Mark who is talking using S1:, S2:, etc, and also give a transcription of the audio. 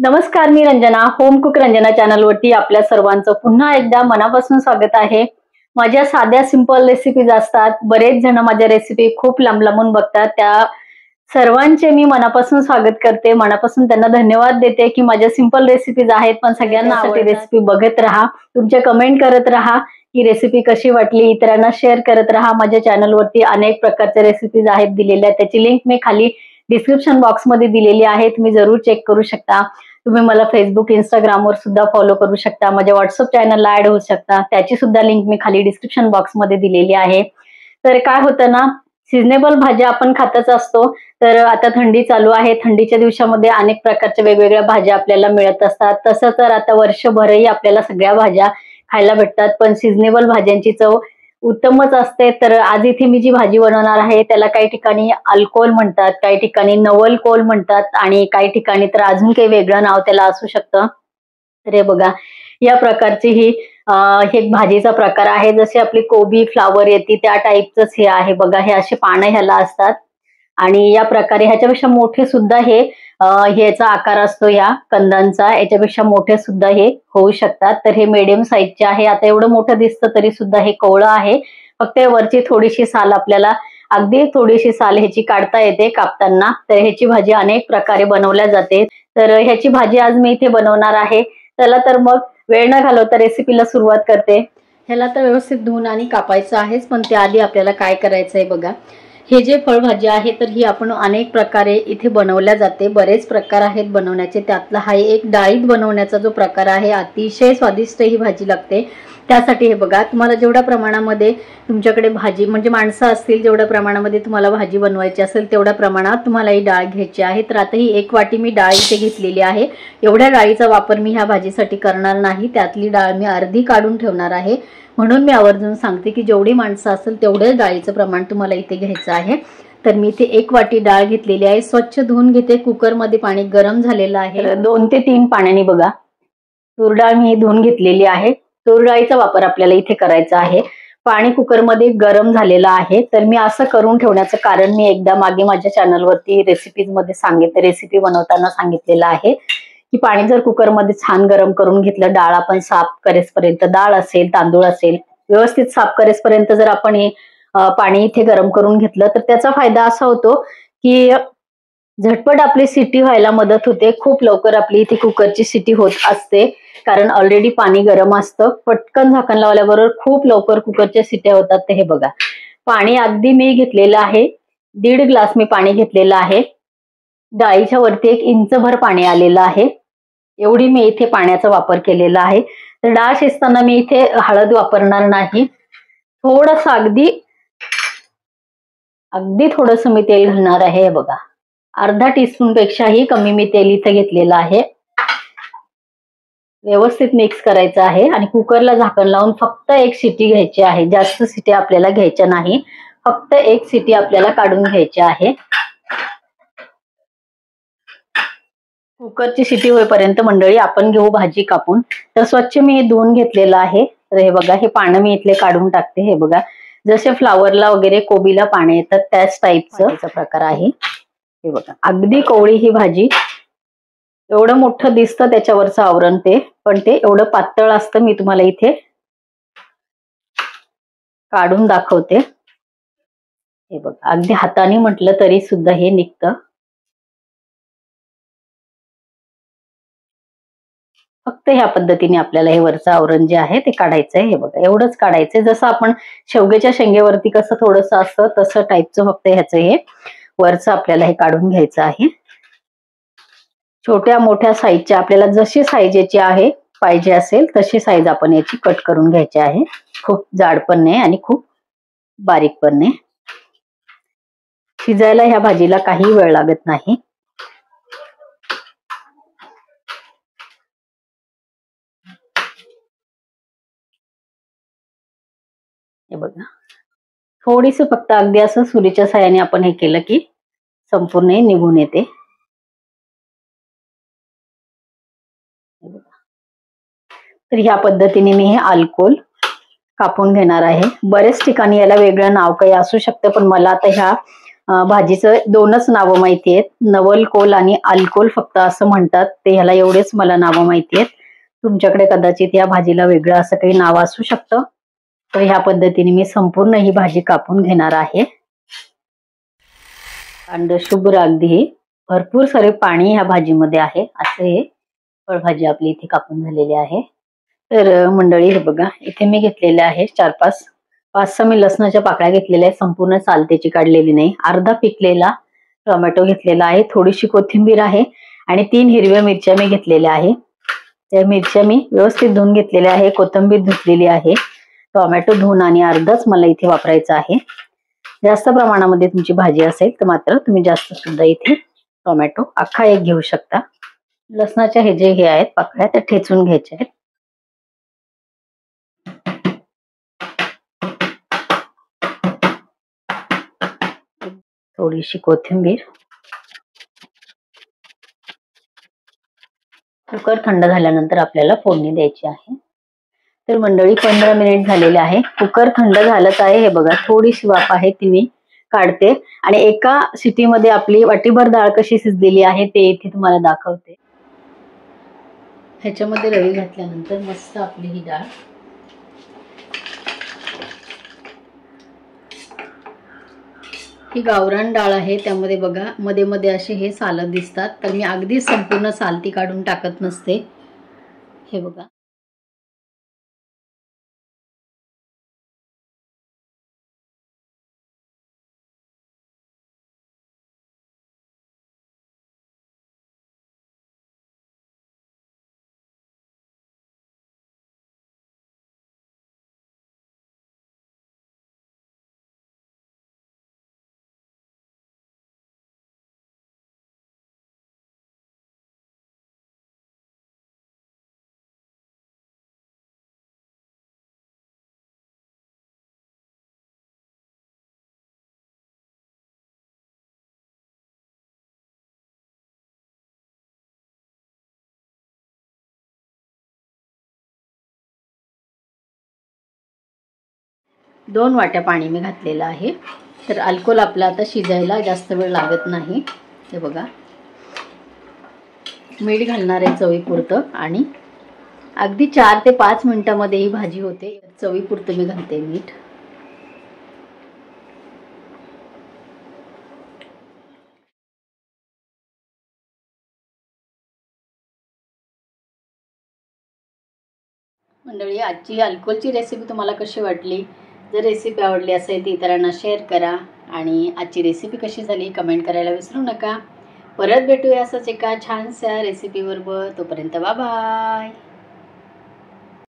S1: नमस्कार, मी Ranjana. Home cook Ranjana चॅनलवरती आपल्या सर्वांचं पुन्हा एकदा मनापासून स्वागत आहे. माझ्या साध्या सिंपल रेसिपीज असतात. बरेच जण माझ्या रेसिपी खूप लांबून बघतात. त्या सर्वांचे मी मनापासून स्वागत करते. मनापासून त्यांना धन्यवाद देते की माझ्या सिंपल रेसिपीज आहेत, पण सगळ्यांना आवडते. रेसिपी बघत राहा, तुमचे कमेंट करत राहा की रेसिपी कशी वाटली, इतरांना शेअर करत राहा. माझ्या चॅनलवरती अनेक प्रकारच्या रेसिपीज आहेत दिलेल्या, त्याची लिंक मी खाली डिस्क्रिप्शन बॉक्स मध्ये दिलेली आहे. तुम्ही जरूर चेक करू शकता. तुम्ही मला फेसबुक, इंस्टाग्रामवर सुद्धा फॉलो करू शकता. माझ्या व्हॉट्सअप चॅनलला ऍड होऊ शकता, त्याची सुद्धा लिंक मी खाली डिस्क्रिप्शन बॉक्स मध्ये दिलेली आहे. तर काय होतं ना, सिजनेबल भाज्या आपण खातच असतो. तर आता थंडी चालू आहे. थंडीच्या दिवसामध्ये अनेक प्रकारच्या वेगवेगळ्या भाज्या आपल्याला मिळत असतात. तसं तर आता वर्षभरही आपल्याला सगळ्या भाज्या खायला भेटतात, पण सिजनेबल भाज्यांची चव उत्तमच असते. तर आज इथे मी जी भाजी बनवणार आहे त्याला काही ठिकाणी अलकोल म्हणतात, काही ठिकाणी नवलकोल म्हणतात आणि काही ठिकाणी तर अजून काही वेगळं नाव त्याला असू शकतं. तर हे बघा, या प्रकारची ही एक भाजीचा प्रकार आहे. जशी आपली कोबी फ्लावर येते त्या टाईपच हे आहे बघा. हे असे पानं ह्याला असतात आणि या प्रकारे ह्याच्यापेक्षा मोठे सुद्धा हे ह्याचा आकार असतो या कंदांचा. याच्यापेक्षा मोठे सुद्धा हे होऊ शकतात. तर हे मीडियम साईजचे आहे. आता एवढं मोठं दिसतं तरी सुद्धा हे कोवळं आहे. फक्त वरची थोडीशी साल आपल्याला, अगदी थोडीशी साल ह्याची काढता येते कापताना. तर ह्याची भाजी अनेक प्रकारे बनवल्या जाते. तर ह्याची भाजी आज मी इथे बनवणार आहे. चला तर मग वेळ न घालवता रेसिपीला सुरुवात करते. ह्याला तर व्यवस्थित धुवून आणि कापायचं आहेच, पण त्याआधी आपल्याला काय करायचं आहे बघा. हे जे फळभाजी आहे तर ही आपण अनेक प्रकारे इथे बनवल्या जाते. बरेच प्रकार आहेत बनवण्याचे. त्यातला हा एक डाळीत बनवण्याचा जो प्रकार आहे, अतिशय स्वादिष्ट ही भाजी लागते. त्यासाठी हे बघा, तुम्हाला जेवढ्या प्रमाणामध्ये तुमच्याकडे भाजी म्हणजे माणसं असतील, जेवढ्या प्रमाणामध्ये तुम्हाला भाजी बनवायची असेल तेवढ्या प्रमाणात तुम्हाला ही डाळ घ्यायची आहे. तर आता ही 1 वाटी मी डाळ इथे घेतलेली आहे. एवढ्या डाळीचा वापर मी ह्या भाजीसाठी करणार नाही. त्यातली डाळ मी अर्धी काढून ठेवणार आहे. म्हणून मी आवर्जून सांगते की जेवढी माणसं असेल तेवढ्याच डाळीचं प्रमाण तुम्हाला इथे घ्यायचं आहे. तर मी इथे 1 वाटी डाळ घेतलेली आहे. स्वच्छ धुवून घेते. कुकरमध्ये पाणी गरम झालेलं आहे. 2 ते 3 पाण्याने बघा तूर डाळ मी धुवून घेतलेली आहे. तूर डाळीचा वापर आपल्याला इथे करायचा आहे. पाणी कुकरमध्ये गरम झालेलं आहे. तर मी असं करून ठेवण्याचं कारण मी एकदा मागे माझ्या चॅनलवरती रेसिपीज मध्ये रेसिपी बनवताना सांगितलेलं आहे की पाणी जर कुकरमध्ये छान गरम करून घेतलं, डाळ आपण साफ करेसपर्यंत, डाळ असेल तांदूळ असेल व्यवस्थित साफ करेसपर्यंत जर आपण हे पाणी इथे गरम करून घेतलं तर त्याचा फायदा असा होतो की झटपट आपली सिटी व्हायला मदत होते. खूप लवकर आपली इथे कुकरची सिटी होत असते, कारण ऑलरेडी पाणी गरम असतं. पटकन झाकण लावल्याबरोबर खूप लवकर कुकरच्या सिट्या होतात. तर हे बघा, पाणी अगदी मी घेतलेलं आहे. 1.5 ग्लास मी पाणी घेतलेलं आहे. डाळीच्या वरती 1 इंचभर पाणी आलेलं आहे. एवढी मी इथे पाण्याचा वापर केलेला आहे. तर डाळ शिजताना मी इथे हळद वापरणार नाही. थोडस अगदी थोडस मी तेल घालणार आहे. बघा, अर्धा टीस्पून पेक्षाही कमी मी तेल इथे घेतलेलं आहे. व्यवस्थित मिक्स करायचं आहे आणि कुकरला झाकण लावून फक्त 1 शिटी घ्यायची आहे. जास्त शिटी आपल्याला घ्यायच्या नाही. फक्त 1 शिटी आपल्याला काढून घ्यायची आहे. कुकरची शिटी होईपर्यंत मंडळी आपण घेऊ भाजी कापून. तर स्वच्छ मी हे धुवून घेतलेलं आहे. तर हे बघा, हे पानं मी इथले काढून टाकते. हे बघा, जसे फ्लावरला वगैरे कोबीला पाने येतात त्याच टाईपचा प्रकार आहे. हे बघा, अगदी कोवळी ही भाजी. एवढं मोठं दिसतं त्याच्यावरचं आवरण ते, पण ते एवढं पातळ असतं. मी तुम्हाला इथे काढून दाखवते. हे बघा, अगदी हाताने म्हटलं तरी सुद्धा हे निघतं. फक्त ह्या पद्धतीने आपल्याला हे वरचं आवरण जे आहे ते काढायचं आहे. हे बघा, एवढंच काढायचंय. जसं आपण शेवग्याच्या शेंगेवरती कसं थोडंसं असतं तसं टाईपचं फक्त ह्याचं हे वरचं आपल्याला हे काढून घ्यायचं आहे. छोट्या मोठ्या साईजच्या आपल्याला जशी साईज याची आहे पाहिजे असेल तशी साईज आपण याची कट करून घ्यायची आहे. खूप जाड पण नाही आणि खूप बारीक पण नाही. शिजायला ह्या भाजीला काही वेळ लागत नाही. हे बघा, थोडीस फक्त अगदी असं सुरीच्या साहाय्याने आपण हे केलं की संपूर्ण निघून येते. तर ह्या पद्धतीने मी हे अलकोल कापून घेणार आहे. बरेच ठिकाणी याला वेगळं नाव काही असू शकतं, पण मला आता ह्या भाजीचं दोनच नावं माहिती आहेत, नवलकोल आणि अल्कोल फक्त असं म्हणतात. ते ह्याला एवढेच मला नावं माहिती आहेत. तुमच्याकडे कदाचित या भाजीला वेगळं असं काही नाव असू शकतं. तर ह्या पद्धतीने मी संपूर्ण ही भाजी कापून घेणार आहे. अंड शुभ्र अगदी भरपूर सारे पाणी ह्या भाजीमध्ये आहे. असं हे फळभाजी आपली इथे कापून झालेली आहे. तर मंडळी हे बघा, इथे मी घेतलेले आहे 5-6 मी लसणाच्या पाकळ्या घेतलेल्या आहेत. संपूर्ण साल त्याची काढलेली नाही. अर्धा पिकलेला टोमॅटो घेतलेला आहे, थोडीशी कोथिंबीर आहे आणि 3 हिरव्या मिरच्या मी घेतलेल्या आहे. त्या मिरच्या मी व्यवस्थित धुवून घेतलेल्या आहे, कोथिंबीर धुतलेली आहे, टोमॅटो धुवून आणि अर्धाच मला इथे वापरायचा आहे. जास्त प्रमाणामध्ये तुमची भाजी असेल तर मात्र तुम्ही जास्त सुद्धा इथे टोमॅटो अख्खा एक घेऊ शकता. लसणाच्या हे आहेत पाकळ्या, त्या ठेचून घ्यायच्या आहेत. थोडीशी कोथिंबीर. कुकर थंड झाल्यानंतर आपल्याला फोडणी द्यायची आहे. तर मंडळी 15 मिनिट झालेले आहे. कुकर थंड झालंच आहे. हे बघा, थोडीशी वाफ आहे ती मी काढते आणि एका शिटीमध्ये आपली वाटीभर डाळ कशी शिजलेली आहे ते इथे तुम्हाला दाखवते. ह्याच्यामध्ये रवी घातल्यानंतर मस्त आपली ही डाळ ही गावरान डाळ आहे. त्यामध्ये बघा मध्ये मध्ये असे हे साल दिसतात, तर मी अगदी संपूर्ण साल ती काढून टाकत नसते. हे बघा, दोन वाट्या पाणी मी घातलेलं आहे. तर अल्कोहोल आपला आता शिजायला जास्त वेळ लागत नाही. हे बघा, मीठ घालणार आहे चवीपुरतं आणि अगदी 4 ते 5 मिनिटांमध्ये ही भाजी होते. चवीपुरतं मी घालते मीठ. मंडळी, आजची अल्कोहोलची रेसिपी तुम्हाला कशी वाटली? जर रेसिपी आवडली असेल तर इतरांना शेअर करा आणि आजची रेसिपी कशी झाली कमेंट करायला विसरू नका. परत भेटूया असंच एका छानशा रेसिपीबरोबर. तोपर्यंत बाय बाय.